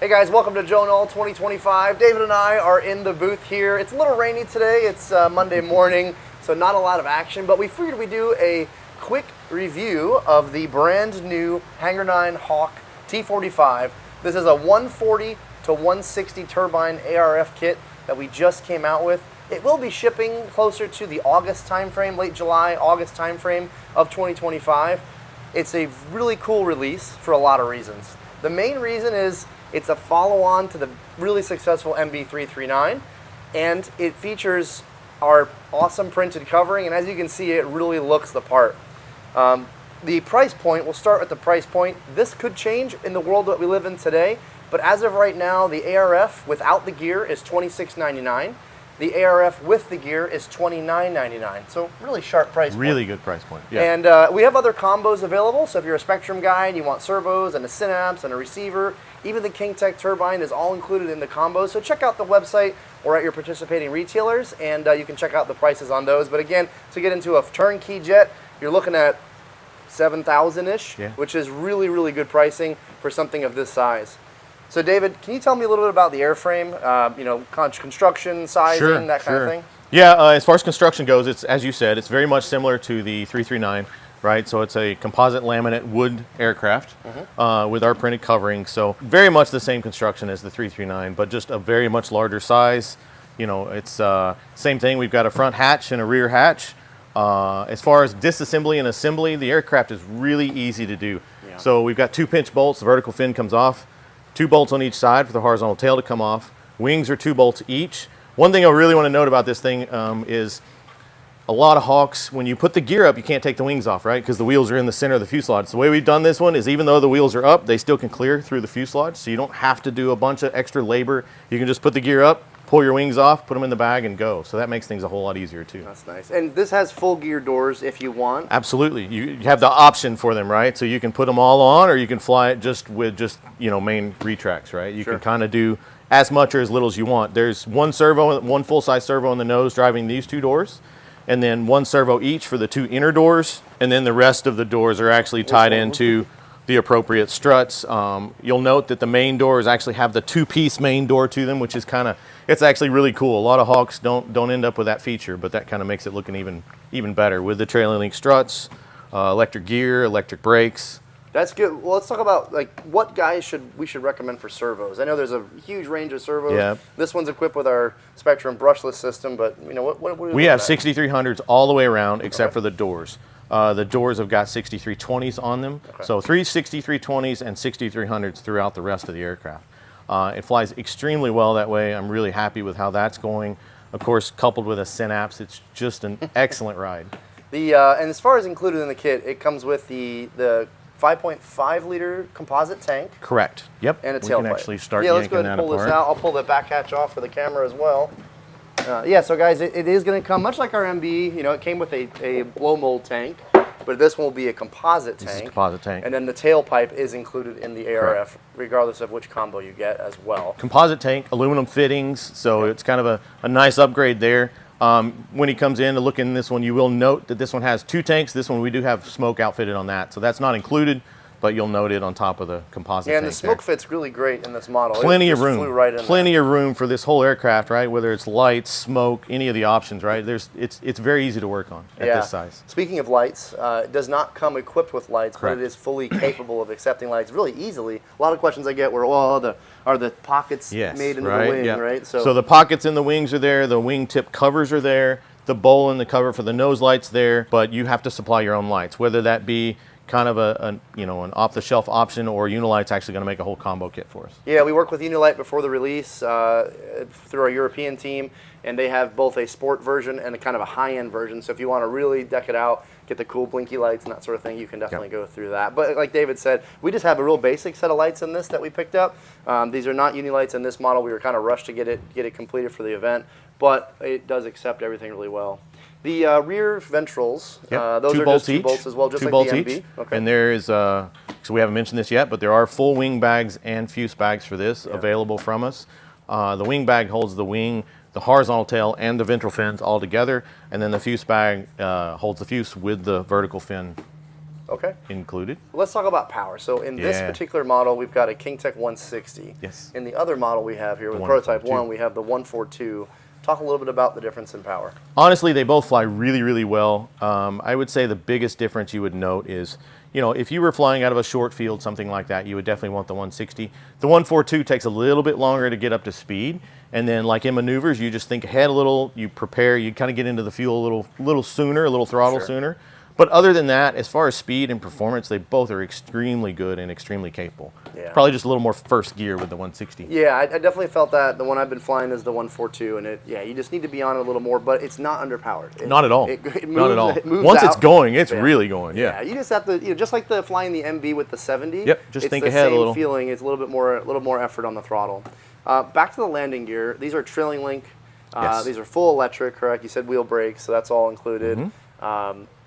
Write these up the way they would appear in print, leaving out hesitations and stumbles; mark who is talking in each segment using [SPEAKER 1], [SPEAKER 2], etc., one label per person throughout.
[SPEAKER 1] Hey guys, welcome to Joe Nall 2025. David and I are in the booth here. It's a little rainy today. It's Monday morning, so not a lot of action, but we figured we'd do a quick review of the brand new Hangar 9 Hawk T45. This is a 140 to 160 turbine ARF kit that we just came out with. It will be shipping closer to the August timeframe, late July, August timeframe of 2025. It's a really cool release for a lot of reasons. The main reason is it's a follow-on to the really successful MB339, and it features our awesome printed covering, and as you can see, it really looks the part. The price point, we'll start with the price point. This could change in the world that we live in today, but as of right now, the ARF without the gear is $26.99. The ARF with the gear is $29.99. So really sharp price point.
[SPEAKER 2] Really good price point. Yeah.
[SPEAKER 1] And we have other combos available. So if you're a Spectrum guy and you want servos and a synapse and a receiver, even the King Tech turbine is all included in the combo. So check out the website or at your participating retailers, and you can check out the prices on those. But again, to get into a turnkey jet, you're looking at $7,000-ish, which is really, really good pricing for something of this size. So David, can you tell me a little bit about the airframe, construction, sizing, that kind of thing?
[SPEAKER 2] Yeah, as far as construction goes, it's, as you said, it's very much similar to the 339, right? So it's a composite laminate wood aircraft with our printed covering. So very much the same construction as the 339, but just a very much larger size. You know, it's same thing. We've got a front hatch and a rear hatch. As far as disassembly and assembly, the aircraft is really easy to do. Yeah. So we've got 2 pinch bolts. The vertical fin comes off. 2 bolts on each side for the horizontal tail to come off. Wings are 2 bolts each. One thing I really want to note about this thing is a lot of Hawks, when you put the gear up, you can't take the wings off, right? Because the wheels are in the center of the fuselage. So the way we've done this one is even though the wheels are up, they still can clear through the fuselage. So you don't have to do a bunch of extra labor. You can just put the gear up, pull your wings off, put them in the bag, and go. So that makes things a whole lot easier too.
[SPEAKER 1] That's nice. And this has full gear doors if you want.
[SPEAKER 2] Absolutely. You have the option for them, right? So you can put them all on, or you can fly it just with main retracts, right? You can kind of do as much or as little as you want. There's one full-size servo in the nose driving these 2 doors, and then 1 servo each for the 2 inner doors, and then the rest of the doors are actually tied into the appropriate struts. You'll note that the main doors actually have the 2-piece main door to them, which is it's actually really cool. A lot of Hawks don't end up with that feature, but that kind of makes it looking even better with the trailing link struts, electric gear, electric brakes.
[SPEAKER 1] That's good. Well, let's talk about what guys we should recommend for servos. I know there's a huge range of servos.
[SPEAKER 2] Yeah.
[SPEAKER 1] This one's equipped with our Spectrum brushless system, but what
[SPEAKER 2] we have 6300s all the way around except for the doors. The doors have got 6320s on them, so 3 6320s and 6300s throughout the rest of the aircraft. It flies extremely well that way. I'm really happy with how that's going. Of course, coupled with a synapse, it's just an excellent ride.
[SPEAKER 1] And as far as included in the kit, it comes with the 5.5 liter composite tank.
[SPEAKER 2] Correct. Yep.
[SPEAKER 1] And a tailpipe.
[SPEAKER 2] We can actually start
[SPEAKER 1] let's go
[SPEAKER 2] yanking
[SPEAKER 1] ahead and pull
[SPEAKER 2] that
[SPEAKER 1] this
[SPEAKER 2] apart.
[SPEAKER 1] out. I'll pull the back hatch off for the camera as well. So guys, it is going to come much like our MB. It came with a blow mold tank, but this one will be a composite tank.
[SPEAKER 2] This is a composite tank.
[SPEAKER 1] And then the tailpipe is included in the ARF, regardless of which combo you get as well.
[SPEAKER 2] Composite tank, aluminum fittings, so it's kind of a nice upgrade there. When he comes in to look in this one, you will note that this one has 2 tanks. This one we do have smoke outfitted on that, so that's not included, but you'll note it on top of the composite tank.
[SPEAKER 1] And the smoke fit's really great in this model.
[SPEAKER 2] Plenty of room. Plenty of room for this whole aircraft, right? Whether it's lights, smoke, any of the options, right? It's very easy to work on at this size.
[SPEAKER 1] Speaking of lights, it does not come equipped with lights, but it is fully capable of accepting lights really easily. A lot of questions I get were, are the pockets made into the wing, right?
[SPEAKER 2] So the pockets in the wings are there. The wingtip covers are there. The bowl and the cover for the nose light's there, but you have to supply your own lights, whether that be kind of an off-the-shelf option, or Unilite's actually going to make a whole combo kit for us.
[SPEAKER 1] Yeah, we worked with Unilite before the release through our European team, and they have both a sport version and a kind of a high-end version. So if you want to really deck it out, get the cool blinky lights and that sort of thing, you can definitely go through that. But like David said, we just have a real basic set of lights in this that we picked up. These are not Unilights in this model. We were kind of rushed to get it completed for the event, but it does accept everything really well. The rear ventrals, those are just 2 bolts as well, just like the MB.
[SPEAKER 2] Okay. And there is, so we haven't mentioned this yet, but there are full wing bags and fuse bags for this available from us. The wing bag holds the wing, the horizontal tail, and the ventral fins all together, and then the fuse bag holds the fuse with the vertical fin
[SPEAKER 1] Okay.
[SPEAKER 2] included.
[SPEAKER 1] Let's talk about power. So in this particular model, we've got a KingTech 160.
[SPEAKER 2] Yes.
[SPEAKER 1] In the other model we have here with Prototype 1, we have the 142. Talk a little bit about the difference in power.
[SPEAKER 2] Honestly, they both fly really, really well. I would say the biggest difference you would note is, you know, if you were flying out of a short field, something like that, you would definitely want the 160. The 142 takes a little bit longer to get up to speed. And then like in maneuvers, you just think ahead a little, you prepare, you kind of get into the fuel a little sooner, a little throttle sooner. But other than that, as far as speed and performance, they both are extremely good and extremely capable.
[SPEAKER 1] Yeah.
[SPEAKER 2] Probably just a little more first gear with the 160.
[SPEAKER 1] Yeah, I definitely felt that. The one I've been flying is the 142, and you just need to be on it a little more, but it's not underpowered.
[SPEAKER 2] Not at all.
[SPEAKER 1] It moves,
[SPEAKER 2] not at all.
[SPEAKER 1] It moves
[SPEAKER 2] Once
[SPEAKER 1] out.
[SPEAKER 2] it's going, it's really going. Yeah.
[SPEAKER 1] You just have to, just like the flying the MB with the 70.
[SPEAKER 2] Yep. Just think ahead a
[SPEAKER 1] It's the
[SPEAKER 2] little.
[SPEAKER 1] same feeling. It's a little more effort on the throttle. Back to the landing gear. These are trailing link.
[SPEAKER 2] Yes.
[SPEAKER 1] These are full electric, correct? You said wheel brakes, so that's all included.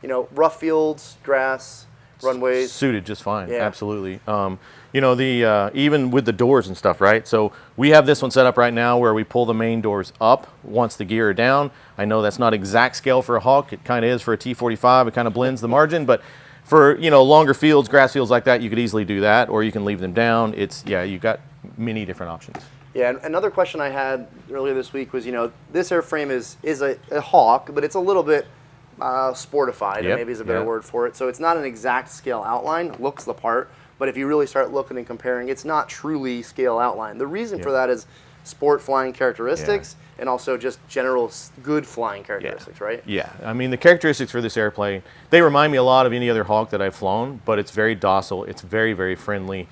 [SPEAKER 1] You know, rough fields, grass, runways.
[SPEAKER 2] Suited just fine.
[SPEAKER 1] Yeah.
[SPEAKER 2] Absolutely. You know, the even with the doors and stuff, right? So we have this one set up right now where we pull the main doors up once the gear are down. I know that's not exact scale for a Hawk. It kind of is for a T45. It kind of blends the margin, but for, you know, longer fields, grass fields like that, you could easily do that, or you can leave them down. It's, you've got many different options.
[SPEAKER 1] Yeah, and another question I had earlier this week was, you know, this airframe is a Hawk, but it's a little bit sportified, maybe is a better word for it. So it's not an exact scale outline, looks the part, but if you really start looking and comparing, it's not truly scale outline. The reason for that is sport flying characteristics and also just general good flying characteristics, right?
[SPEAKER 2] Yeah, I mean the characteristics for this airplane, they remind me a lot of any other Hawk that I've flown, but it's very docile, it's very, very friendly,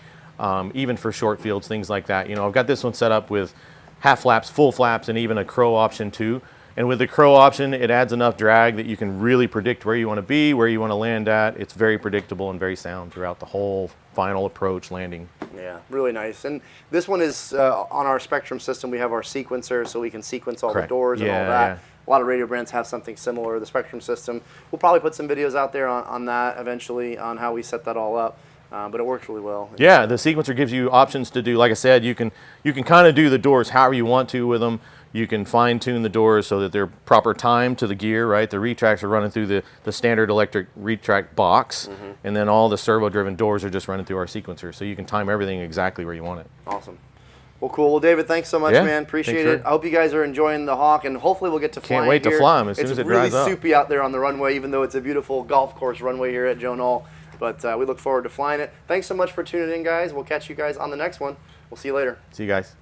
[SPEAKER 2] even for short fields, things like that. You know, I've got this one set up with half flaps, full flaps, and even a crow option too. And with the crow option, it adds enough drag that you can really predict where you want to be, where you want to land at. It's very predictable and very sound throughout the whole final approach landing.
[SPEAKER 1] Yeah, really nice. And this one is on our Spectrum system. We have our sequencer, so we can sequence all the doors and all that. A lot of radio brands have something similar to the Spectrum system. We'll probably put some videos out there on that eventually on how we set that all up. But it works really well.
[SPEAKER 2] Yeah, the sequencer gives you options to do. Like I said, you can kind of do the doors however you want to with them. You can fine tune the doors so that they're proper timed to the gear, right? The retracts are running through the standard electric retract box, and then all the servo-driven doors are just running through our sequencer. So you can time everything exactly where you want it.
[SPEAKER 1] Awesome. Well, cool. Well, David, thanks so much, man. Appreciate it. I hope you guys are enjoying the Hawk, and hopefully we'll get to fly.
[SPEAKER 2] Can't wait to fly them as soon as it dries up.
[SPEAKER 1] It's really soupy out there on the runway, even though it's a beautiful golf course runway here at Joe Nall. But we look forward to flying it. Thanks so much for tuning in, guys. We'll catch you guys on the next one. We'll see you later.
[SPEAKER 2] See you guys.